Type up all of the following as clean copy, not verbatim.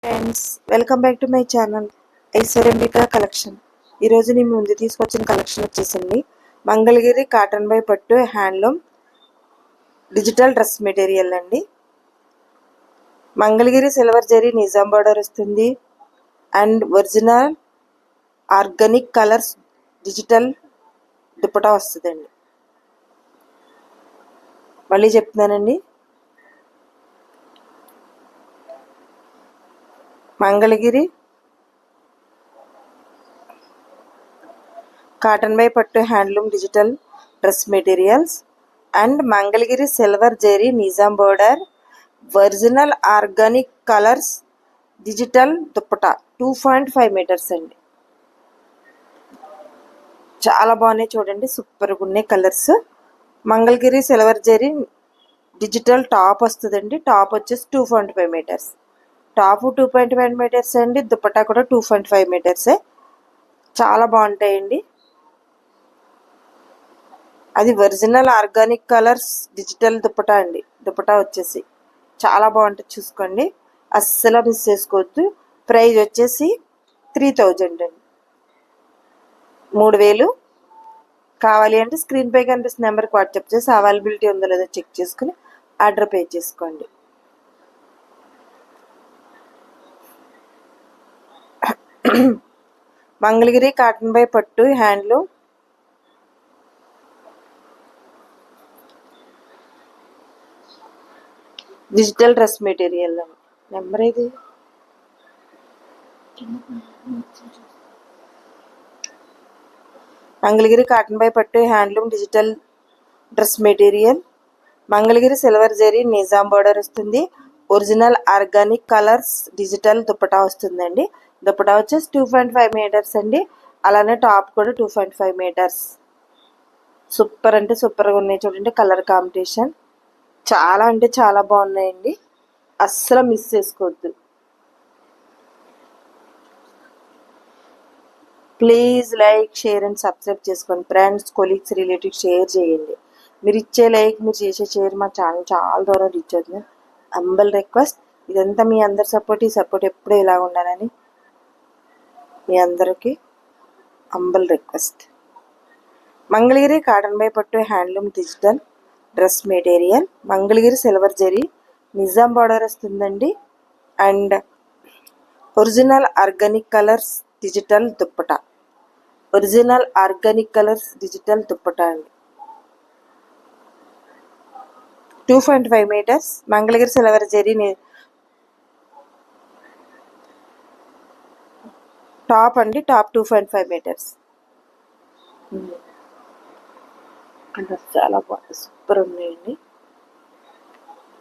Friends, welcome back to my channel Aishwaryambika collection. ఈరోజు నేను ముందు తీసుకొచ్చిన కలెక్షన్ వచ్చేసింది మంగళగిరి కాటన్ బై పట్టు హ్యాండ్లూమ్ డిజిటల్ డ్రెస్ మెటీరియల్ అండి. మంగళగిరి సిల్వర్ జరీ నిజాం బార్డర్ వస్తుంది and original organic colours digital dupatta వస్తుందండి. మళ్ళీ చెప్తున్నానండి, మంగళగిరి కాటన్ బై పట్టు handloom digital dress materials and Mangalagiri silver zari Nizam border original organic colours digital dupatta 2.5 metres అండి. చాలా బాగున్నాయి చూడండి, సూపర్గా ఉన్నాయి colours. Mangalagiri silver zari digital top వస్తుందండి. టాప్ వచ్చేసి 2.5 మీటర్స్, టాప్ 2.5 మీటర్స్ అండి. దుపట్టా కూడా 2.5 మీటర్సే. చాలా బాగుంటాయండి. అది original organic colours digital dupatta అండి. దుపట్టా వచ్చేసి చాలా బాగుంటుంది, చూసుకోండి, అస్సలు మిస్ చేసుకోవద్దు. ప్రైస్ వచ్చేసి 3000 అండి, 3000. కావాలి అంటే స్క్రీన్ పై కనిపిస్తున్న నెంబర్కి వాట్సాప్ చేసి అవైలబిలిటీ ఉందో లేదో చెక్ చేసుకుని ఆర్డర్ పే చేసుకోండి. మంగళగిరి కాటన్ బై పట్టు handloom digital dress material number ఇది. మంగళగిరి కాటన్ బై పట్టు handloom digital dress material. Mangalagiri silver zari Nizam border వస్తుంది. Original organic colours digital dupatta వస్తుందండి. దుపట్టా వచ్చేసి 2.5 మీటర్స్ అండి. అలానే టాప్ కూడా 2.5 మీటర్స్. సూపర్ అంటే సూపర్గా ఉన్నాయి చూడండి, కలర్ కాంబినేషన్ చాలా అంటే చాలా బాగున్నాయండి, అస్సలు మిస్ చేసుకోవద్దు. Please like, share and subscribe చేసుకోండి. ఫ్రెండ్స్, కొలీగ్స్, రిలేటివ్స్ షేర్ చేయండి. మీరు ఇచ్చే లైక్, మీరు చేసే షేర్ మా ఛానల్ చాలా దూరం రీచ్ అవుతుంది. అంబల్ రిక్వెస్ట్, ఇదంతా మీ అందరి సపోర్ట్. ఈ సపోర్ట్ ఎప్పుడూ ఇలా ఉండాలని మీ అందరికీ humble request. Mangalagiri cotton by పట్టు handloom digital dress material. Mangalagiri silver zari Nizam border వస్తుందండి and original organic colours digital dupatta. Original organic colours digital dupatta అండి. 2.5 metres. Mangalagiri silver zari top అండి. Top 2.5 metres. చాలా బాగుంది, సూపర్ ఉన్నాయండి.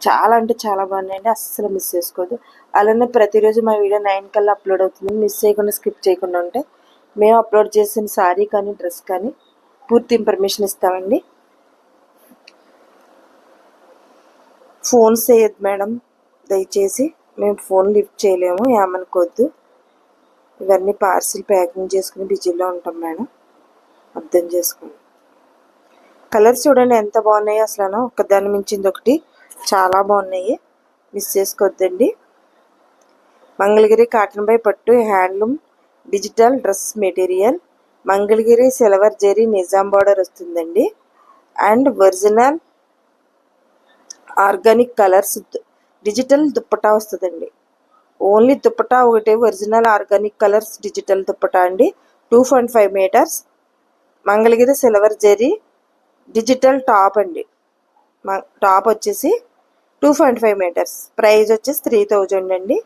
చాలా అంటే చాలా బాగున్నాయండి, అస్సలు మిస్ చేసుకోవద్దు. అలానే ప్రతిరోజు మా వీడియో 9 కల్లా అప్లోడ్ అవుతుంది. మిస్ చేయకుండా, స్కిప్ చేయకుండా ఉంటే మేము అప్లోడ్ చేసిన శారీ కానీ డ్రెస్ కానీ పూర్తి ఇన్ఫర్మేషన్ ఇస్తామండి. ఫోన్స్ చేయొద్దు మేడం, దయచేసి. మేము ఫోన్ లిఫ్ట్ చేయలేము, ఏమనుకోవద్దు. ఇవన్నీ పార్సిల్ ప్యాకింగ్ చేసుకుని బిజీలో ఉంటాం మేడం, అర్థం చేసుకోండి. కలర్స్ చూడండి ఎంత బాగున్నాయో, అసలు ఒకదాని మించింది ఒకటి చాలా బాగున్నాయి, మిస్ చేసుకోవద్దండి. మంగళగిరి కాటన్ బై పట్టు handloom digital dress material. Mangalagiri silver zari Nizam border వస్తుందండి and original organic colours digital dupatta వస్తుందండి. ఓన్లీ దుప్పటా ఒకటే, original organic colours digital dupatta అండి. 2.5 metres. Mangalagiri silver zari digital top అండి. టాప్ వచ్చేసి 2.5 మీటర్స్. ప్రైస్ వచ్చేసి 3000 అండి,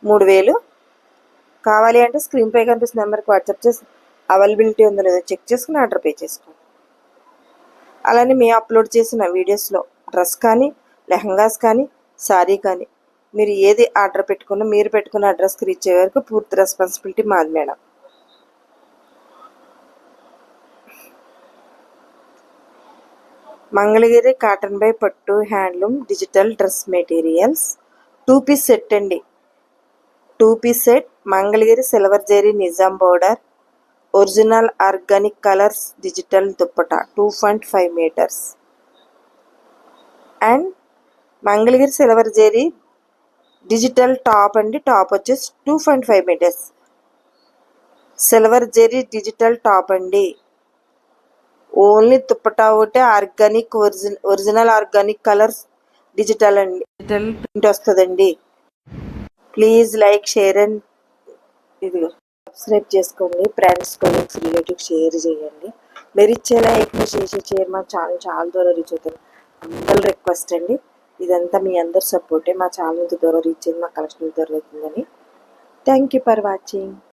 3000. కావాలి అంటే స్క్రీన్ పై కనిపిస్తున్న నెంబర్కి వాట్సాప్ చేసి అవైలబిలిటీ ఉందో లేదో చెక్ చేసుకుని ఆర్డర్ పే చేసుకోండి. అలానే మేము అప్లోడ్ చేసిన వీడియోస్లో డ్రెస్ కానీ, లెహంగాస్ కానీ, శారీ కానీ మీరు ఏది ఆర్డర్ పెట్టుకున్నా మీరు పెట్టుకున్న అడ్రస్కి రీచ్ అయ్యే వరకు పూర్తి రెస్పాన్సిబిలిటీ మాది మేడం. మంగళగిరి కాటన్ బై పట్టు handloom digital dress materials. 2 piece set అండి, 2 piece set. Mangalagiri silver zari Nizam border original organic colours digital dupatta 2.5 metres and Mangalagiri silver zari digital top అండి. టాప్ వచ్చేసి 2.5 metres. Silver zari digital top అండి. ఓన్లీ దుప్పటా ఒకటే organic original organic colours digital అండి. Digital print వస్తుందండి. Please like share and ఇదిగో subscribe చేసుకోండి. Friends colleagues relatives share చేయండి. మీరు ఇచ్చే లైక్ మీ షేర్ మా ఛానల్ చాలా దూరం రీచ్ అవుతుంది. అందరి రిక్వెస్ట్ అండి. ఇదంతా మీ అందరి సపోర్టే మా ఛానల్ దూరం రీచ్ అయింది, మా కలెక్షన్ దూరం అవుతుందని. Thank you for watching.